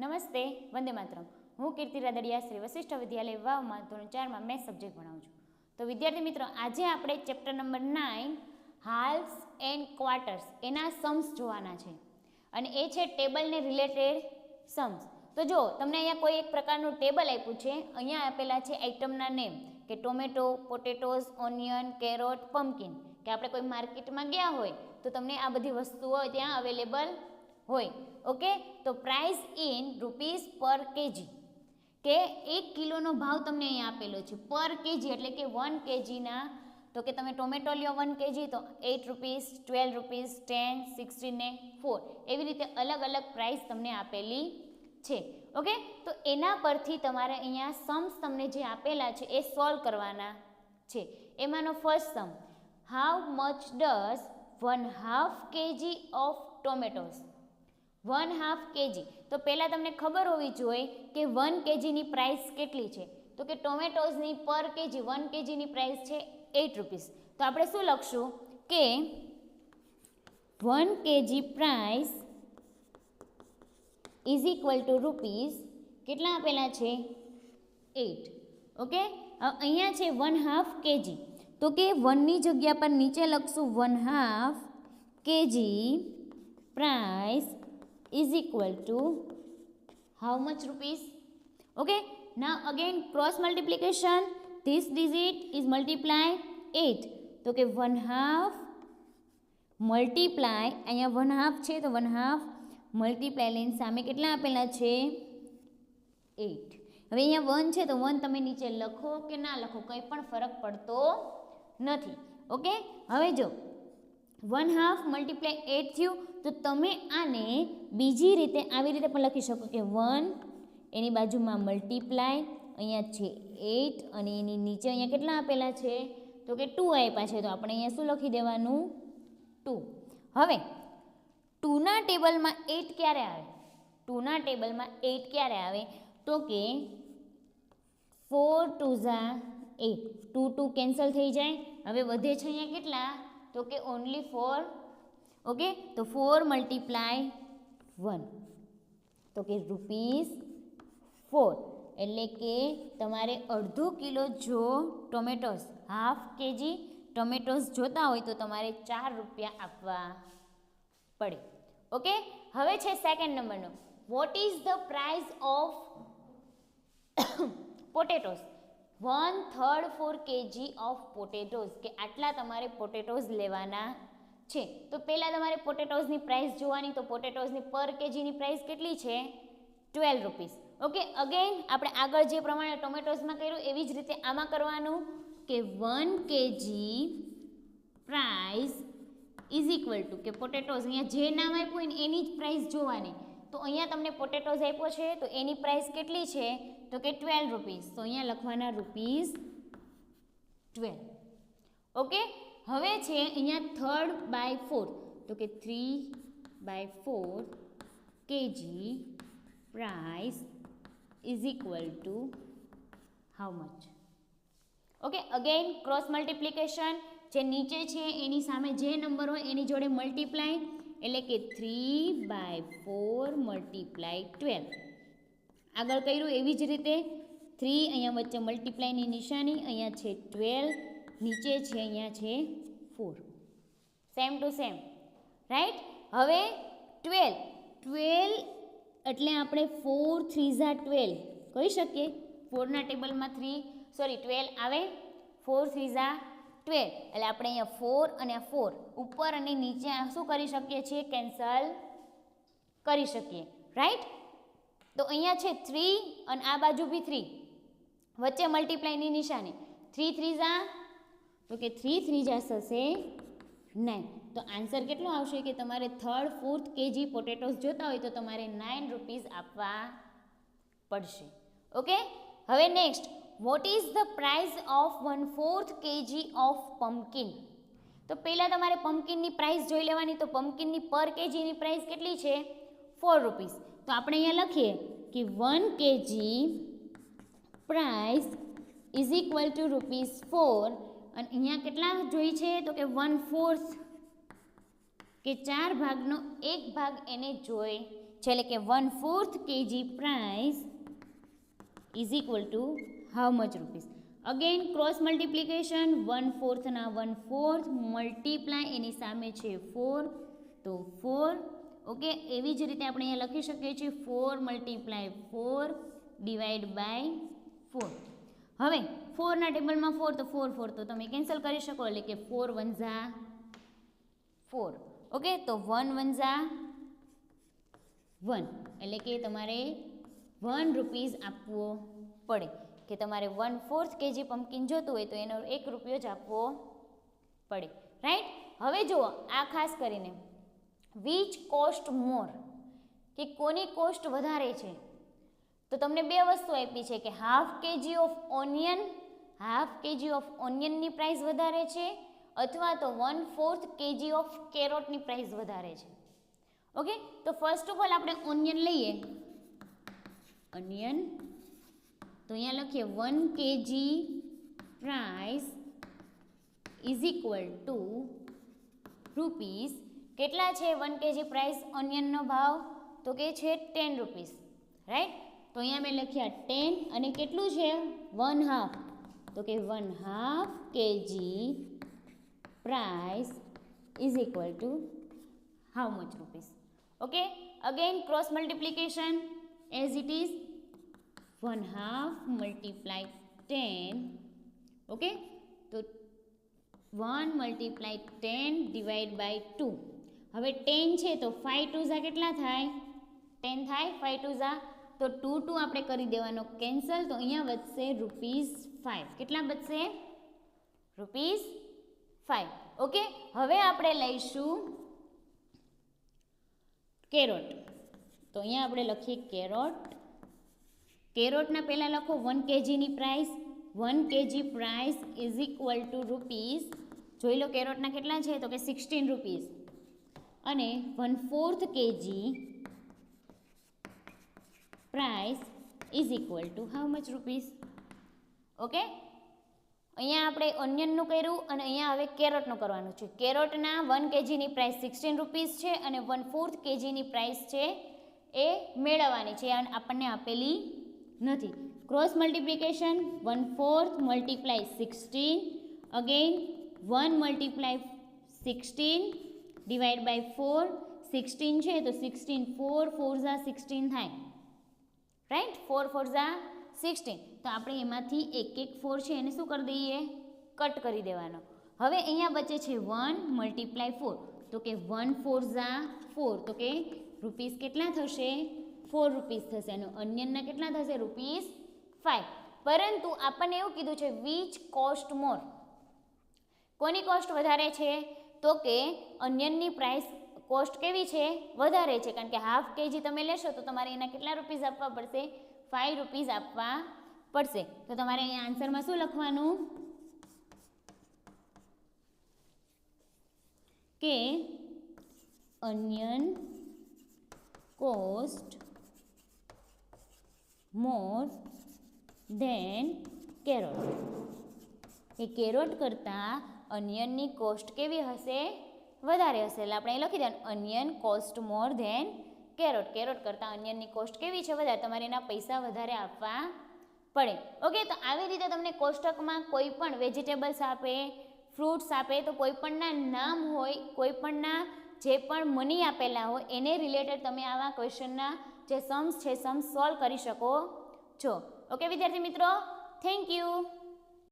નમસ્તે, વંદે માતરમ. હું કીર્તિ રાદડિયા શ્રી વશિષ્ઠ વિદ્યાલય વાવમાં ધોરણ 4માં મેથ્સ સબ્જેક્ટ ભણાવું છું. તો વિદ્યાર્થી મિત્રો, આજે આપણે ચેપ્ટર નંબર 9 હાલ્ફ્સ એન્ડ ક્વાર્ટર્સ એના સમ્સ જોવાના છે અને એ છે ટેબલને રિલેટેડ સમ્સ. તો જો તમને અહીંયા કોઈ એક પ્રકારનું ટેબલ આપ્યું છે. અહીંયા આપેલા છે આઇટમના નેમ કે ટોમેટો, પોટેટોઝ, ઓનિયન, કેરોટ, પમ્પકિન. કે આપણે કોઈ માર્કેટમાં ગયા હોય તો તમને આ બધી વસ્તુઓ ત્યાં અવેલેબલ હોય. ઓકે, તો પ્રાઇસ ઇન રૂપીસ પર કેજી, કે 1 કિલોનો ભાવ તમને અહીંયા આપેલો છે પર કેજી, એટલે કે 1 કેજીના. તો કે તમે ટોમેટો લ્યો 1 કેજી તો 8 રૂપીસ, 12 રૂપીસ, 10, 16 ને 4, એવી રીતે અલગ અલગ પ્રાઇસ તમને આપેલી છે. ઓકે, તો એના પરથી તમારે અહીંયા સમ્સ તમને જે આપેલા છે એ સોલ્વ કરવાના છે. એમાંનો first sum, how much does 1/2 kg of tomatoes, 1/2 kg. તો પહેલાં તમને ખબર હોવી જોઈએ કે 1 kgની પ્રાઇસ કેટલી છે. તો કે ટોમેટોઝની પર કેજી 1 kgની પ્રાઇસ છે 8 રૂપીસ. તો આપણે શું લખશું કે 1 kg price is equal to rupees, કેટલા આપેલા છે 8. ઓકે, અહીંયા છે 1/2 kg, તો કે 1ની જગ્યા પર નીચે લખશું 1/2 kg price is equal to how much rupees. Okay, now again cross multiplication, this digit is multiply 8, તો કે 1/2 multiply, અહીંયા 1/2 છે તો 1/2 multiply લઈને સામે કેટલા આપેલા છે 8. હવે અહીંયા 1 છે તો 1 તમે નીચે લખો કે ના લખો કંઈ પણ ફરક પડતો નથી. ઓકે, હવે જો 1/2 મલ્ટીપ્લાય 8 થયું, તો તમે આને બીજી રીતે આવી રીતે પણ લખી શકો કે 1 એની બાજુમાં મલ્ટીપ્લાય, અહીંયા છે 8 અને એની નીચે અહીંયા કેટલા આપેલા છે તો કે 2 આપ્યા છે. તો આપણે અહીંયા શું લખી દેવાનું 2. હવે 2ના ટેબલમાં 8 ક્યારે આવે? 2ના ટેબલમાં 8 ક્યારે આવે તો કે 4 2 ઝા 8, 2 2 કેન્સલ થઈ જાય. હવે વધે છે અહીંયા કેટલા તો કે ઓનલી 4. ઓકે, તો 4 મલ્ટીપ્લાય 1, તો કે રૂપીસ 4, એટલે કે તમારે અડધો કિલો જો ટોમેટોસ, હાફ કેજી ટોમેટોસ જોતા હોય તો તમારે 4 રૂપિયા આપવા પડે. ઓકે, હવે છે સેકન્ડ નંબરનો, what is the price of potatoes, 1/3 4 kg of potatoes, કે આટલા તમારે પોટેટોઝ લેવાના છે. તો પહેલાં તમારે પોટેટોઝની પ્રાઇસ જોવાની. તો પોટેટોઝની પર કેજીની પ્રાઇસ કેટલી છે 12 રૂપીસ. ઓકે, અગેન આપણે આગળ જે પ્રમાણે ટોમેટોઝમાં કર્યું એવી જ રીતે આમાં કરવાનું કે 1 kg price is equal two કે પોટેટોઝ, અહીંયા જે નામ આપ્યું હોય ને એની જ પ્રાઇસ જોવાની. તો અહીંયા તમને પોટેટોઝ આપ્યો છે તો એની પ્રાઇસ કેટલી છે તો કે 12 રૂપીસ. તો અહીંયા લખવાના રૂપીસ 12. ઓકે, હવે છે અહીંયા 3/4, તો કે 3/4 kg price is equal to how much. Okay, again cross multiplication, જે નીચે છે એની સામે જે નંબર હોય એની જોડે મલ્ટીપ્લાય, એટલે કે 3/4 મલ્ટીપ્લાય 12. આગળ કર્યું એવી જ રીતે 3, અહીંયા વચ્ચે મલ્ટીપ્લાયની નિશાની, અહીંયા છે 12, નીચે છે અહીંયા છે 4, સેમ ટુ સેમ, રાઈટ. હવે 12 એટલે આપણે 4 3 ઝા 12 કહી શકીએ. 4ના ટેબલમાં 12 આવે, 4 3 ઝા 12, એટલે આપણે અહીંયા 4 અને આ 4 ઉપર અને નીચે શું કરી શકીએ છીએ કેન્સલ કરી શકીએ, રાઈટ. તો અહીંયા છે 3 અને આ બાજુ બી 3, વચ્ચે મલ્ટીપ્લાયની નિશાની, 3 3 ઝા, તો કે 3 3 ઝા થશે 9. તો આન્સર કેટલો આવશે કે તમારે 3rd 4th kg પોટેટોસ જોતા હોય તો તમારે 9 રૂપીસ આપવા પડશે. ઓકે, હવે next, what is the price of 1/4 kg of pumpkin. તો પહેલાં તમારે પમ્પકિનની પ્રાઇસ જોઈ લેવાની. તો પમ્પકિનની પર કેજીની પ્રાઇસ કેટલી છે 4 રૂપીસ. તો આપણે અહીંયા લખીએ કે 1 kg price is equal to rupees 4, અને અહીંયા કેટલા જોઈ છે તો કે 1/4, કે 4 ભાગનો 1 ભાગ એને જોઈ એટલે કે 1/4 kg price is equal to how much rupees. Again cross multiplication, 1/4 ના 1/4 મલ્ટીપ્લાય એની સામે છે 4 તો 4. ઓકે, એવી જ રીતે આપણે અહીંયા લખી શકીએ છીએ 4 × 4 ડિવાઈડ બાય 4. હવે 4 ના ટેબલમાં 4 તો 4 4 તો તમે કેન્સલ કરી શકો, એટલે કે 4 1 ઝા 4. ઓકે, તો 1 1 ઝા 1, એટલે કે તમારે 1 રૂપીસ આપવો પડે, કે તમારે 1/4 kg પમ્પકિન જોતું હોય તો એનો 1 રૂપિયો જ આપવો પડે. રાઈટ. હવે જુઓ આ ખાસ કરીને વિચ કોસ્ટ મોર, કે કોની કોસ્ટ વધારે છે. તો તમને બે વસ્તુ આપી છે કે ½ kg ઓફ ઓનિયનની પ્રાઇસ વધારે છે અથવા તો 1/4 kg ઓફ કેરોટની પ્રાઇસ વધારે છે. ઓકે, તો ફર્સ્ટ ઓફ ઓલ આપણે ઓનિયન લઈએ. ઓનિયન તો અહીંયા લખીએ 1 kg price is equal to rupees. કેટલા છે 1 kg પ્રાઇસ ઓનિયનનો ભાવ? તો કે છે 10 રૂપીસ. રાઈટ. તો અહીંયા મેં લખ્યા 10 અને કેટલું છે 1/2, તો કે 1/2 kg price is equal to how much rupees. Okay, again cross multiplication as it is 1/2 × 10. Okay, તો 1 × 10 ડિવાઈડ બાય 2. હવે 10 છે તો 5 2 ઝા કેટલા થાય? 10 થાય. 5 2 ઝા તો 2 2 આપણે કરી દેવાનો કેન્સલ, તો અહીંયા વધશે ₹5. કેટલા બચશે? ₹5. ઓકે, હવે આપણે લઈશું કેરોટ. તો અહીંયા આપણે લખીએ કેરોટ. કેરોટના પહેલાં લખો 1 kgની price. 1 kg price is equal to rupees. જોઈ લો કેરોટના કેટલા છે, તો કે 16 રૂપીસ. અને 1/4 kg price is equal two how much rupees. Okay, અહીંયા આપણે ઓનિયનનું કર્યું અને અહીંયા હવે કેરોટનું કરવાનું છે. કેરોટના 1 kgની પ્રાઇસ 16 રૂપીસ છે અને 1/4 kgની પ્રાઇસ છે એ મેળવવાની છે, આપણને આપેલી નથી. Cross multiplication 1/4 × 16, again 1 × 16 divide by 4. 16 છે તો 16 4 4 ઝા 16 થાય. રાઈટ. 4 4 ઝા 16. તો આપણે એમાંથી એક 4 છે એને શું કરી દઈએ? કટ કરી દેવાનો. હવે અહીંયા બચે છે 1 × 4, તો કે 1 4 ઝા 4, તો કે રૂપીસ કેટલા થશે? 4 રૂપીસ થશે. અને ઓનિયનના કેટલા થશે? ₹5. પરંતુ આપણને એવું કીધું છે વિચ કોસ્ટ મોર, કોની કોસ્ટ વધારે છે? તો કે ઓનિયનની પ્રાઇસ કોસ્ટ કેવી છે? વધારે છે, કારણ કે ½ kg તમે લેશો તો તમારે એના કેટલા રૂપીસ આપવા પડશે? 5 રૂપીસ આપવા પડશે. તો તમારે અહીંયા આન્સરમાં શું લખવાનું? કે onion cost more than carrot. એ કેરોટ કરતાં ઓનિયનની કોસ્ટ કેવી હશે? વધારે હશે. એટલે આપણે લખી દેવાનું onion cost more than carrot. Carrot કરતાં ઓનિયનની કોસ્ટ કેવી છે? વધારે. તમારે એના પૈસા વધારે આપવા પડે. ઓકે, તો આવી રીતે તમને કોષ્ટકમાં કોઈ પણ વેજીટેબલ્સ આપે, ફ્રૂટ્સ આપે, તો કોઈ પણના નામ હોય, કોઈ પણના જે પણ મની આપેલા હોય એને રિલેટેડ તમે આવા ક્વેશ્ચનના જે સમ્સ છે સમ્સ સોલ્વ કરી શકો છો. ઓકે વિદ્યાર્થી મિત્રો, થેન્ક યુ.